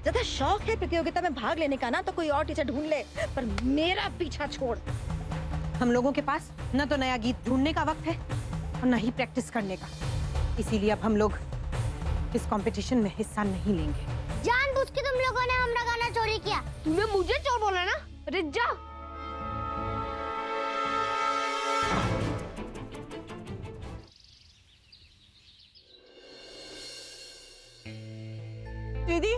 ज्यादा शौक है प्रतियोगिता में भाग लेने का ना तो कोई और टीचर ढूंढ ले, पर मेरा पीछा छोड़। हम लोगों के पास न तो नया गीत ढूंढने का वक्त है और न ही प्रैक्टिस करने का, इसीलिए अब हम लोग इस कंपटीशन में हिस्सा नहीं लेंगे। जानबूझ के तुम लोगों ने हमारा गाना चोरी किया। तूने मुझे चोर बोला ना? अरे जा। दीदी,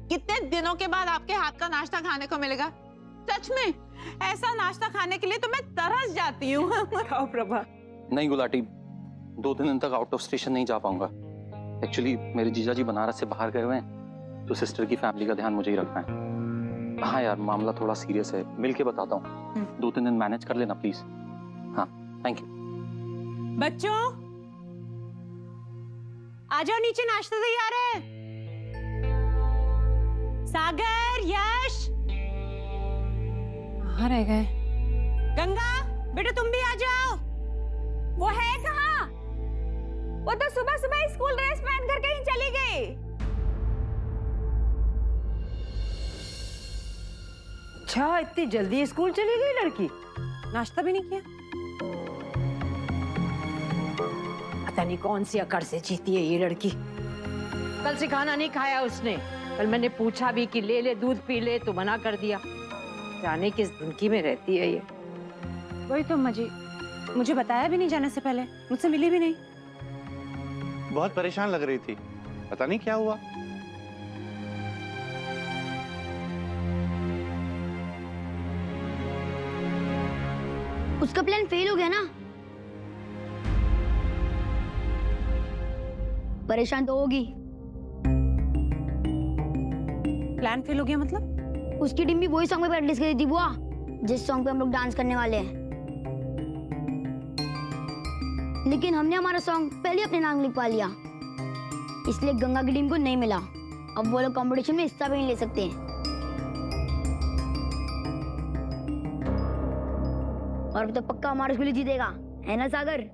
कितने दिनों के बाद आपके हाथ का नाश्ता खाने को मिलेगा। सच में ऐसा नाश्ता खाने के लिए तो मैं तरस जाती हूँ। खाओ प्रभा। नहीं गुलाटी, 2-3 दिन तक आउट ऑफ स्टेशन नहीं जा पाऊंगा। एक्चुअली मेरे जीजा जी बनारस से बाहर गए हुए हैं, तो सिस्टर की फैमिली का ध्यान मुझे ही रखना है। हाँ यार, मामला थोड़ा सीरियस है, मिल के बताता हूँ। 2-3 दिन मैनेज कर लेना प्लीज। हाँ, थैंक यू। बच्चों आ जाओ, नीचे नाश्ता तैयार है। सागर, यश कहाँ रह गए? गंगा बेटा तुम भी आ जाओ। वो है कहाँ? वो तो सुबह सुबह स्कूल ड्रेस पहन कर कहीं चली गई। अच्छा, इतनी जल्दी स्कूल चली गई लड़की? नाश्ता भी नहीं किया? पता नहीं कौन सी अकड़ से जीती है ये लड़की। कल से खाना नहीं खाया उसने। कल मैंने पूछा भी कि ले ले दूध पी ले, तो मना कर दिया। जाने किस धुनकी में रहती है ये। वही तो मजी, मुझे बताया भी नहीं जाने से पहले, मुझसे मिली भी नहीं। बहुत परेशान लग रही थी, पता नहीं क्या हुआ। उसका प्लान फेल हो गया ना? परेशान तो होगी। प्लान फेल हो गया मतलब? उसकी टीम भी वही सॉन्ग में प्रैक्टिस करी थी बुआ, जिस सॉन्ग पे हम लोग डांस करने वाले हैं। लेकिन हमने हमारा सॉन्ग पहले अपने नाम लिखवा लिया, इसलिए गंगा की टीम को नहीं मिला। अब वो लोग कंपटीशन में हिस्सा भी नहीं ले सकते हैं। और अब तो पक्का हमारा स्कूल जीतेगा, है ना सागर?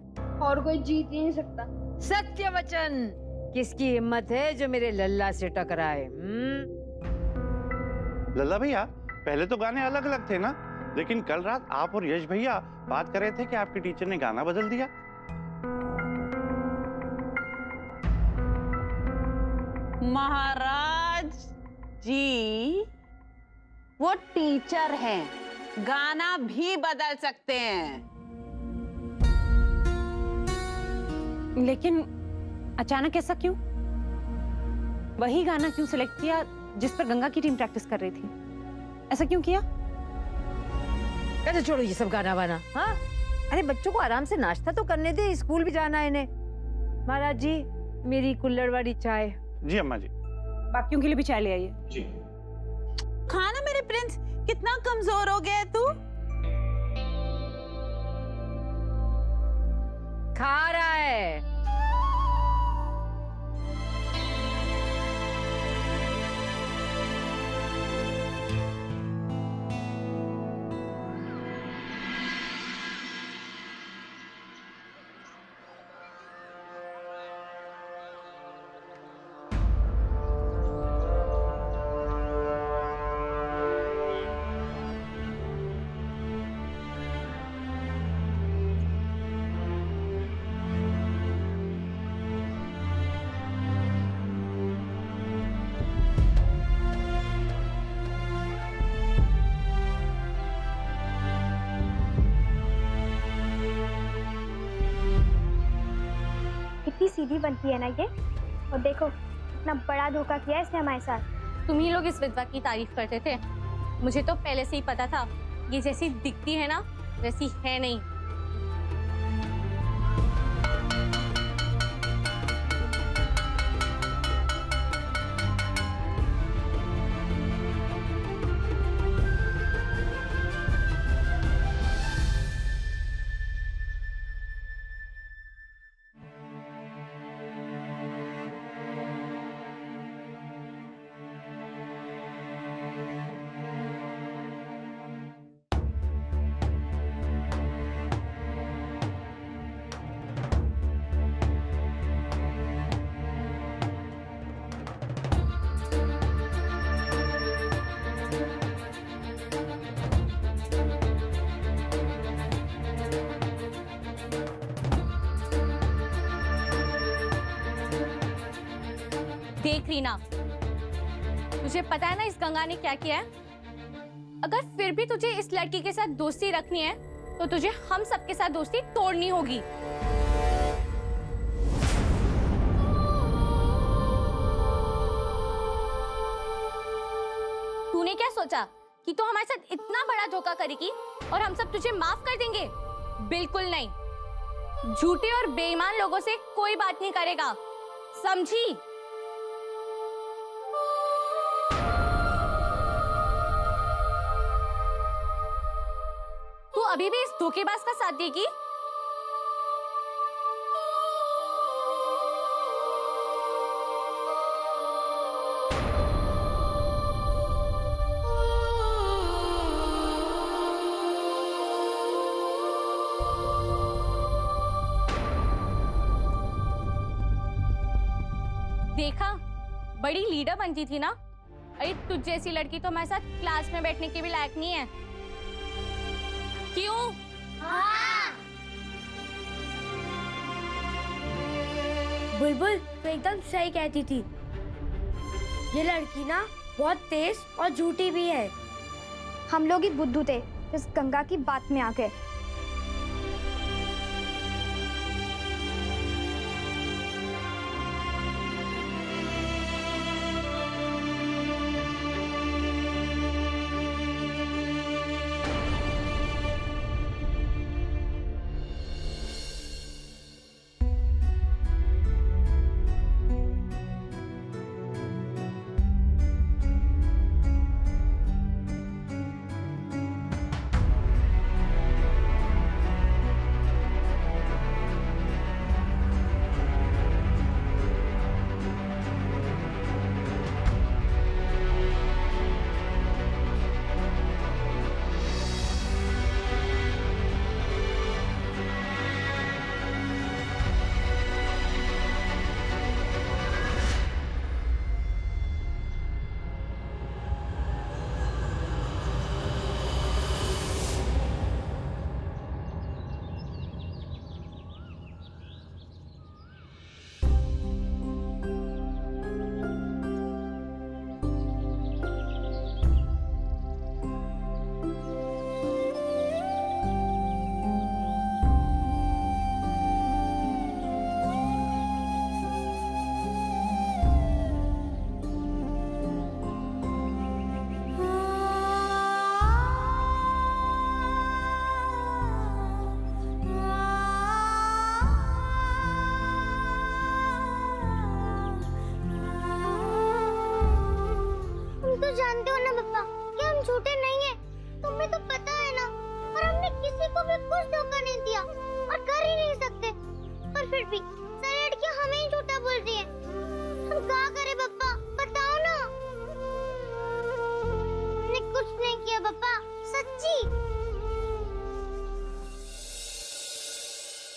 और कोई जीत ही नहीं सकता। सत्य वचन, किसकी हिम्मत है जो मेरे लल्ला से टकराए? लल्ला भैया, पहले तो गाने अलग अलग थे ना, लेकिन कल रात आप और यश भैया बात कर रहे थे कि आपके टीचर ने गाना बदल दिया। महाराज जी, वो टीचर हैं, गाना भी बदल सकते हैं। लेकिन अचानक ऐसा क्यों? वही गाना क्यों सिलेक्ट किया जिस पर गंगा की टीम प्रैक्टिस कर रही थी? ऐसा क्यों किया? कैसे छोड़ो ये सब गाना वाना? हाँ, अरे बच्चों को आराम से नाश्ता तो करने दे, स्कूल भी जाना है इन्हें। महाराज जी, मेरी कुल्हड़ वाली चाय। जी अम्मा जी। बाकियों के लिए भी चाय ले आइए। जी। खाना मेरे प्रिंस, कितना कमजोर हो गया है तू। खा रहा है। कितनी सीधी बनती है ना ये। और देखो इतना बड़ा धोखा किया इसने हमारे साथ। तुम ही लोग इस विधवा की तारीफ करते थे, मुझे तो पहले से ही पता था ये जैसी दिखती है ना वैसी है नहीं। देख रीना, तुझे पता है ना इस गंगा ने क्या किया है? अगर फिर भी तुझे इस लड़की के साथ दोस्ती रखनी है तो तुझे हम सबके साथ दोस्ती तोड़नी होगी। तूने क्या सोचा कि तू हमारे साथ इतना बड़ा धोखा करेगी और हम सब तुझे माफ कर देंगे? बिल्कुल नहीं। झूठे और बेईमान लोगों से कोई बात नहीं करेगा, समझी? तू अभी भी इस धोखेबाज का साथ देगी? देखा, बड़ी लीडर बनती थी ना। अरे तुझ जैसी लड़की तो हमारे साथ क्लास में बैठने के भी लायक नहीं है। क्यों? बुलबुल तो एकदम सही कहती थी। ये लड़की ना बहुत तेज और झूठी भी है। हम लोग ही बुद्धू थे इस गंगा की बात में आके। जानते हो ना पापा कि हम झूठे नहीं हैं। तुम्हें तो पता है ना। और हमने किसी को भी कुछ धोखा नहीं दिया और कर ही नहीं सकते। पर फिर भी सारी लड़कियां हमें ही झूठा बोल रही हैं। हम क्या करें पापा, बताओ ना। हमने कुछ नहीं किया पापा, सच्ची।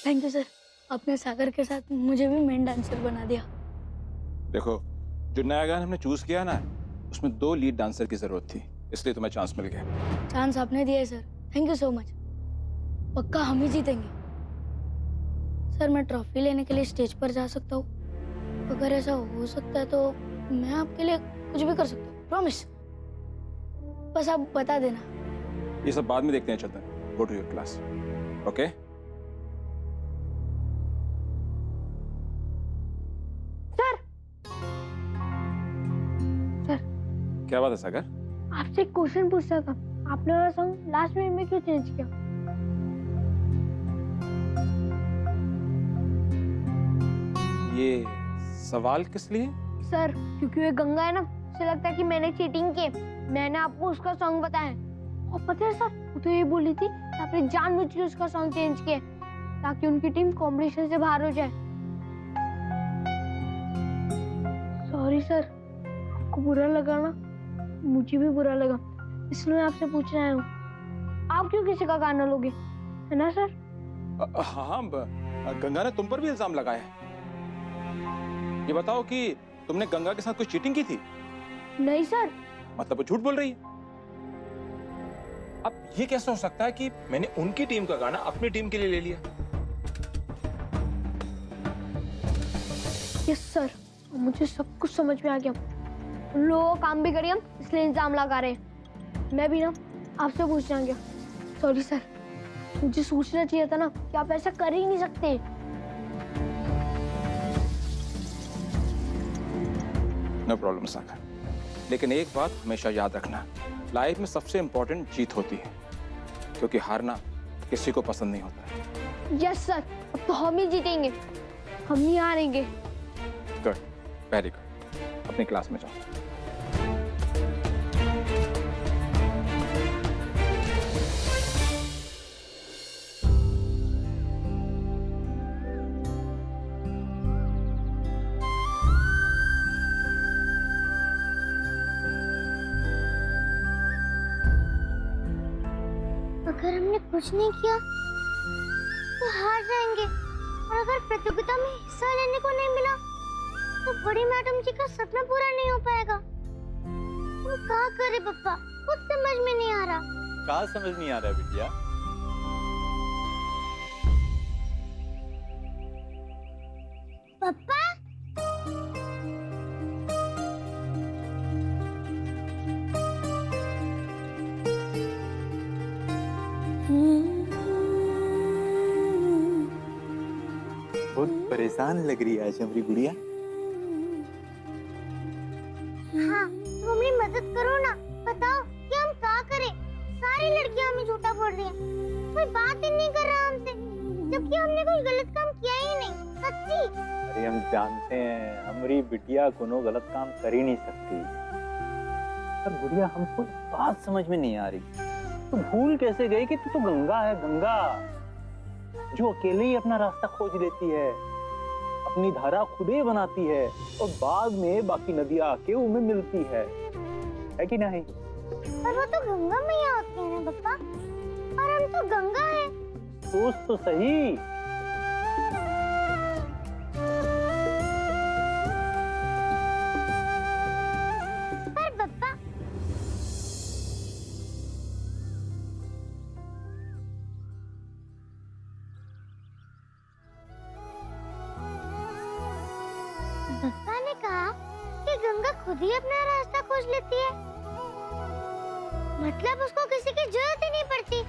थैंक यू सर, आपने सागर के साथ मुझे भी मेन डांसर बना दिया। देखो, जो नया गाना हमने चूज किया ना, उसमें 2 लीड डांसर की जरूरत थी, इसलिए तुम्हें चांस मिल गया। चांस आपने दिया है sir, thank you so much. पक्का हम ही जीतेंगे। सर मैं ट्रॉफी लेने के लिए स्टेज पर जा सकता हूँ? अगर ऐसा हो सकता है तो मैं आपके लिए कुछ भी कर सकता हूँ, प्रॉमिस। बस आप बता देना। ये सब बाद में देखते हैं Chandan. Go to your class, okay? क्या बात है सागर? आपसे एक क्वेश्चन पूछना था। आपने वाला सॉन्ग लास्ट मिनट में क्यों चेंज किया? ये सवाल किस लिए? सर क्योंकि ये गंगा है ना, उसे लगता है कि मैंने चीटिंग की। मैंने आपको उसका सॉन्ग बताया। और पता है सर, वो तो ये बोली थी कि आपने जानबूझ के उसका सॉन्ग चेंज किया ताकि उनकी टीम कॉम्पिटिशन से बाहर हो जाए। सॉरी सर, आपको बुरा लगा ना? मुझे भी बुरा लगा, इसलिए मैं आपसे पूछने आया हूँ। आप क्यों किसी का गाना लोगे, है ना सर? हाँ, गंगा ने तुम पर भी इल्जाम लगाया है। ये बताओ कि तुमने गंगा के साथ कुछ चीटिंग की थी? नहीं सर। मतलब वो झूठ बोल रही है। अब ये कैसे हो सकता है कि मैंने उनकी टीम का गाना अपनी टीम के लिए ले लिया? यस सर, मुझे सब कुछ समझ में आ गया। उन लोगों का काम भी करिए हम, इसलिए इंजाम लगा रहे हैं। मैं भी ना आपसे पूछना गया। सॉरी सर, मुझे सोचना चाहिए था ना कि आप ऐसा कर ही नहीं सकते। नो प्रॉब्लम सागर, लेकिन एक बात हमेशा याद रखना, लाइफ में सबसे इम्पोर्टेंट जीत होती है, क्योंकि हारना किसी को पसंद नहीं होता है। यस सर, अब तो हम ही जीतेंगे, हम ही हारेंगे। Good, very good. अपनी क्लास में जाओ। अगर हमने कुछ नहीं किया तो हार जाएंगे, और अगर प्रतियोगिता में हिस्सा लेने को नहीं मिला तो बड़ी मैडम जी का सपना पूरा नहीं हो पाएगा। हम क्या करें पप्पा, कुछ समझ में नहीं आ रहा। कहाँ समझ नहीं आ रहा बिटिया? पप्पा बहुत परेशान लग रही है आज हमारी गुड़िया। हाँ, तुम हमारी मदद करो ना, बताओ कि हम क्या करें। सारी लड़कियां हमें झूठा बोल रही हैं, कोई बात ही नहीं कर रहा हमसे, जबकि हमने कोई गलत काम किया ही नहीं। सच्ची। अरे हम जानते हैं हमारी बिटिया कोनो गलत काम कर ही नहीं सकती, पर गुड़िया हमको बात समझ में नहीं आ रही। तू भूल कैसे गई कि तू तो गंगा है, गंगा जो अकेले ही अपना रास्ता खोज लेती है, अपनी धारा खुद ही बनाती है और बाद में बाकी नदियां आके उनमें मिलती है कि नहीं? पर वो तो गंगा मैया होती है ना पप्पा, और हम तो गंगा हैं। सोच तो सही। पर पप्पा पप्पा ने कहा कि गंगा खुद ही अपना रास्ता खोज लेती है, मतलब उसको किसी की जरूरत ही नहीं पड़ती।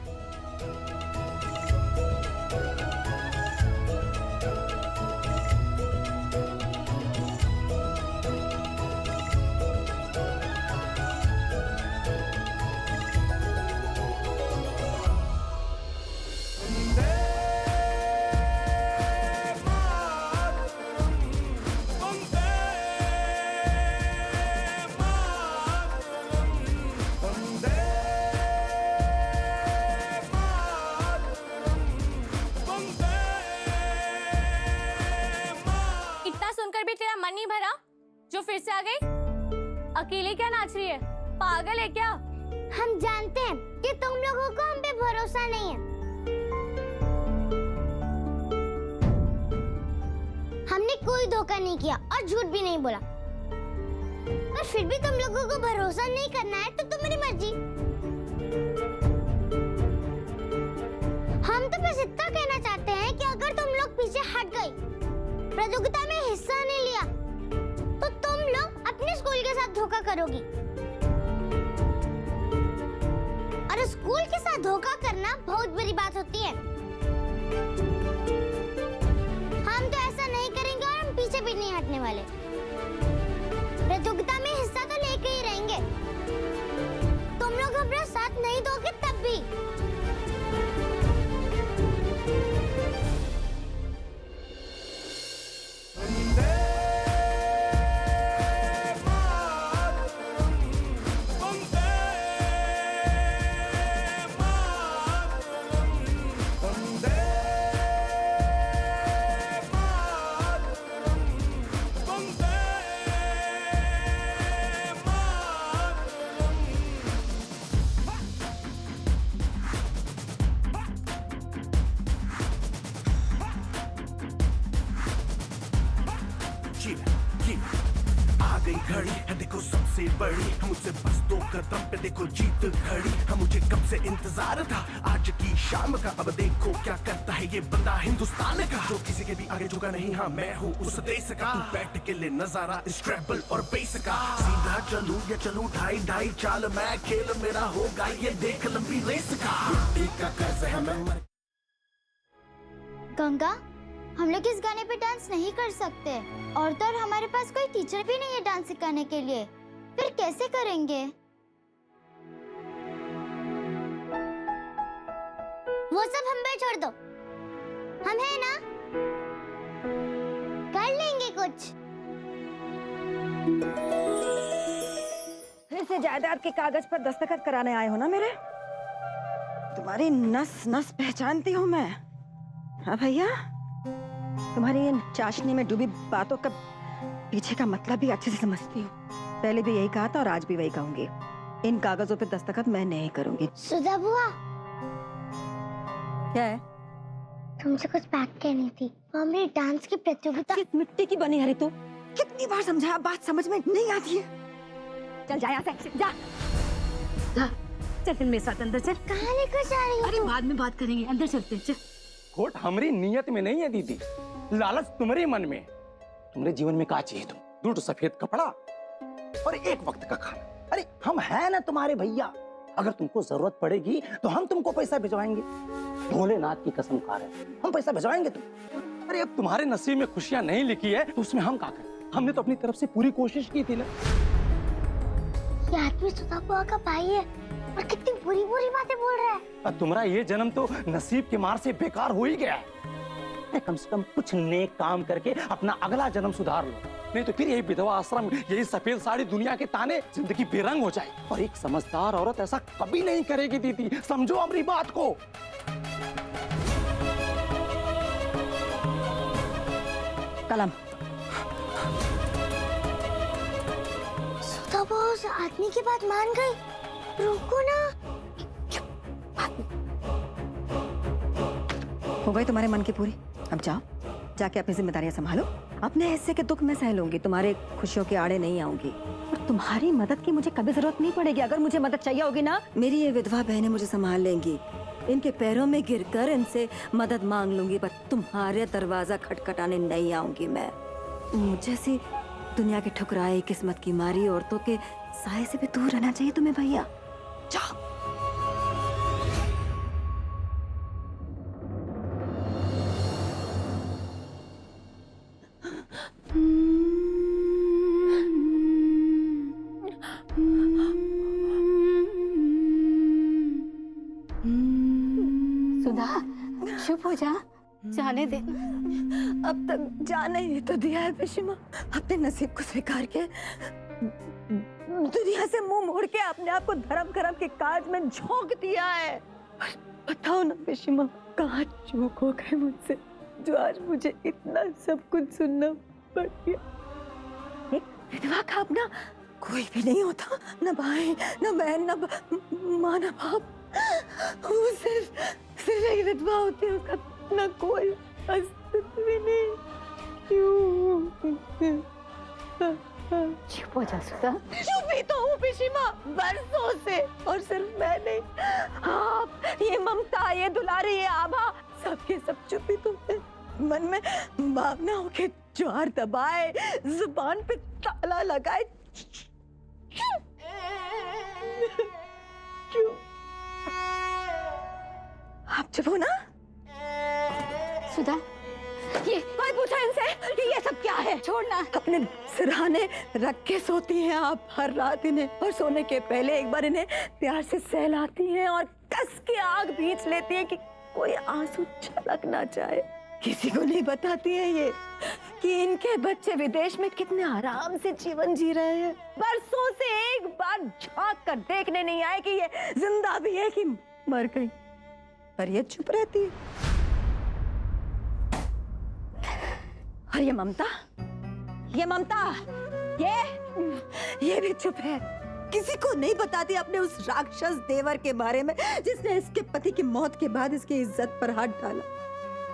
मन नहीं भरा जो फिर से आ गई? अकेले क्या नाच रही है? पागल है क्या? हम जानते हैं कि तुम लोगों को हम पे भरोसा नहीं है। हमने कोई धोखा नहीं किया और झूठ भी नहीं बोला, पर फिर भी तुम लोगों को भरोसा नहीं करना है तो तुम्हारी मर्जी। हम तो बस इतना कहना चाहते हैं कि अगर तुम लोग पीछे हट गई, प्रतियोगिता में हिस्सा नहीं लिया, तो तुम लोग अपने स्कूल के साथ धोखा करोगी, और स्कूल के साथ धोखा करना बहुत बड़ी बात होती है। हम तो ऐसा नहीं करेंगे और हम पीछे भी नहीं हटने वाले। प्रतियोगिता में हिस्सा तो लेके ही रहेंगे, तुम लोग अपना साथ नहीं दोगे तब भी। गई घड़ी है देखो सबसे बड़ी, हम मुझसे बस 2 कदम पे देखो जीत खड़ी। हम मुझे कब से इंतजार था आज की शाम का, अब देखो क्या करता है ये बंदा हिंदुस्तान का, जो किसी के भी आगे झुका नहीं। हाँ मैं हूँ उस देश का, बैठ के ले नजारा इस ट्रैवल और बेस का। सीधा चलूं या चलूं ढाई ढाई चाल, मैं खेल मेरा होगा ये देख लंबी रेस का। मिट्टी का कर्ज है मैं मर। गंगा, हम लोग इस गाने पे डांस नहीं कर सकते और तो और हमारे पास कोई टीचर भी नहीं है डांस सिखाने के लिए, फिर कैसे करेंगे? वो सब हम पे छोड़ दो, हम है ना, कर लेंगे कुछ। फिर से जायदाद के कागज पर दस्तखत कराने आए हो ना मेरे? तुम्हारी नस नस पहचानती हूँ मैं। हाँ भैया, तुम्हारी इन चाशनी में डूबी बातों का पीछे का मतलब भी अच्छे से समझती हूँ। पहले भी यही कहा था और आज भी वही कहूंगी, इन कागजों पे दस्तखत मैं नहीं करूंगी। सुधा बुआ, क्या है? तुमसे कुछ बात कहनी थी। वो हमारी डांस की प्रतियोगिता। किस मिट्टी की बनी है तू? कितनी बार समझाया, बात समझ में नहीं आती है। चल जा यहाँ से, जा। चल फिर मेरे साथ अंदर चल। कहाँ लेकर जा रही हो? अरे बाद में बात करेंगे, अंदर चलते हैं, चल। खोट हमारी नियत में नहीं है दीदी, लालच तुम्हारे मन में। तुम्हारे जीवन में क्या चाहिए तुम? 2 सफेद कपड़ा और 1 वक्त का खाना। अरे हम हैं ना तुम्हारे भैया, अगर तुमको जरूरत पड़ेगी तो हम तुमको पैसा भिजवाएंगे। भोलेनाथ की कसम खा रहे हैं, हम पैसा भिजवाएंगे तुम। अरे अब तुम्हारे नसीब में खुशियां नहीं लिखी है तो उसमें हम क्या करें? हमने तो अपनी तरफ से पूरी कोशिश की थी ना। ये आदमी सुधा बुआ का भाई है और कितनी बुरी बुरी बातें बोल रहा है। अब तुम्हारा ये जन्म तो नसीब के मार से बेकार हो ही गया है। कम से कम कुछ नेक काम करके अपना अगला जन्म सुधार लो, नहीं तो फिर यही विधवा आश्रम, यही सफेद साड़ी, दुनिया के ताने, जिंदगी बेरंग हो जाए। और एक समझदार औरत ऐसा कभी नहीं करेगी दीदी, समझो हमारी बात को। कलम। सुधा बुआ उस आदमी की बात मान गई। रुको ना। हो गई तुम्हारे मन की पूरी? अब जाओ, जाके अपनी जिम्मेदारियां संभालो। अपने हिस्से के दुख मैं सह लूंगी, तुम्हारे खुशियों के आड़े नहीं आऊंगी। और तुम्हारी मदद की मुझे कभी जरूरत नहीं पड़ेगी। अगर मुझे मदद चाहिए होगी ना, मेरी ये विधवा बहनें मुझे संभाल लेंगी। इनके पैरों में गिरकर इनसे मदद मांग लूंगी, पर तुम्हारे दरवाजा खटखटाने नहीं आऊंगी मैं। मुझे सी दुनिया के ठुकराए, किस्मत की मारी औरतों के साए से भी दूर रहना चाहिए तुम्हें भैया। जाओ। सुधा, चुप हो जा, जाने दे। अब तक जाने ही तो दिया है पिशिमा। अपने नसीब को स्वीकार के दुनिया से मुंह मोड़ के अपने आप को धर्म करम के काज में झोंक दिया है। बताओ ना पिशिमा, कहाँ चूक हो गए मुझसे जो आज मुझे इतना सब कुछ सुनना पड़ गया। एक विधवा का अपना कोई भी नहीं होता, न भाई, न बहन, न माँ, न बाप। वो सिर्फ एक विधवा होती है, उसका न कोई अस्तित्व भी नहीं। चुप हो जा सुधा। चुप ही तो हूँ पिशिमा, बरसों से। और सिर्फ मैं नहीं, आप, ये ममता, ये दुलारी, ये आभा, सबके सब चुप ही तो है। मन में भावनाओं के ज्वार दबाए, जुबान पे ताला लगाए। क्यों? आप चुप हो ना? सुधा, ये कोई पूछा इनसे कि ये सब क्या है? छोड़ना। अपने सिरहाने रख के सोती हैं आप हर रात इन्हें, और सोने के पहले एक बार इन्हें प्यार से सहलाती हैं और कस के आग भींच लेती हैं कि कोई आंसू छलक ना जाए। किसी को नहीं बताती है ये कि इनके बच्चे विदेश में कितने आराम से जीवन जी रहे हैं। बरसों से एक बार झांक कर देखने नहीं आए कि ये जिंदा भी है कि मर गई, पर ये चुप रहती है। और ये ममता, ये भी चुप है। किसी को नहीं बताती अपने उस राक्षस देवर के बारे में जिसने इसके पति की मौत के बाद इसकी इज्जत पर हाथ डाला।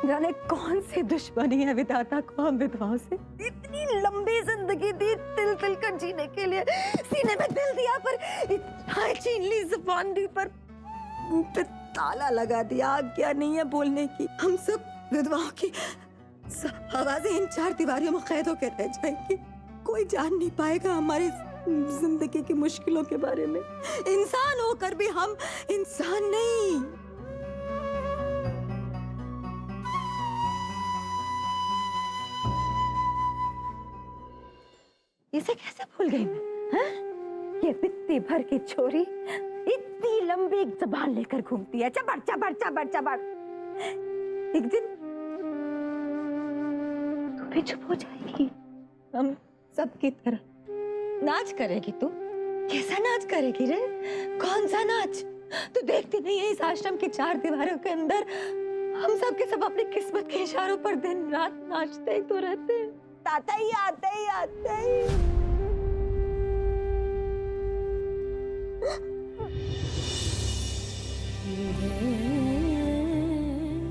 जाने कौन सी दुश्मनी है विधाता को हम विधवाओं से। इतनी लंबी जिंदगी दी तिल तिल कर जीने के लिए, सीने में दिल दिया पर इतना छीन ली, जुबान दी पर मुंह पे ताला लगा दिया। आज्ञा नहीं है बोलने की। हम सब विधवाओं की सब आवाजें इन चार दीवारियों में कैद होकर रह जाएंगी। कोई जान नहीं पाएगा हमारी जिंदगी की मुश्किलों के बारे में। इंसान होकर भी हम इंसान नहीं। इसे कैसे भूल गई मैं? हाँ? ये बित्ती भर की छोरी इतनी लंबी जुबान लेकर घूमती है, चबड़ चबड़ चबड़ चबड़। एक दिन तू भी चुप हो जाएगी, हम सबकी तरह नाच करेगी तू। कैसा नाच करेगी रे? कौन सा नाच? तू देखती नहीं है इस आश्रम की चार दीवारों के अंदर हम सब के सब अपनी किस्मत के इशारों पर दिन रात नाचते ही तो रहते हैं। आते ही आते ही आते ही।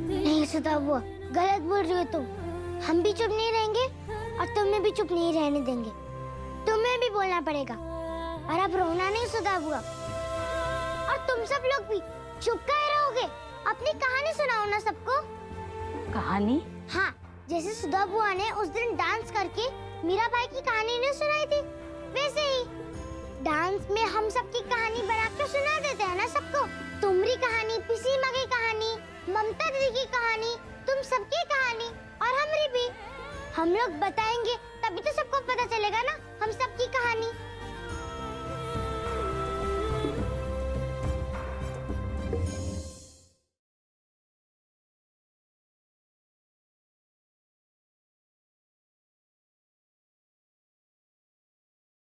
नहीं सुधा बुआ, गलत बोल रही हो तुम। हम भी चुप नहीं रहेंगे और तुम्हें भी चुप नहीं रहने देंगे। तुम्हें भी बोलना पड़ेगा और अब रोना नहीं सुधा बुआ। और तुम सब लोग भी चुप काहे रहोगे? अपनी कहानी सुनाओ ना सबको। कहानी? हाँ, जैसे सुधा बुआ ने उस दिन डांस करके मीरा भाई की कहानी नहीं सुनाई थी, वैसे ही डांस में हम सबकी कहानी बना के सुना देते हैं ना सबको। तुम्हारी कहानी, पिसी माँ की कहानी, ममता दीदी की कहानी, तुम सबकी कहानी और हमारी भी। हम लोग बताएंगे तभी तो सबको पता चलेगा ना हम सबकी कहानी।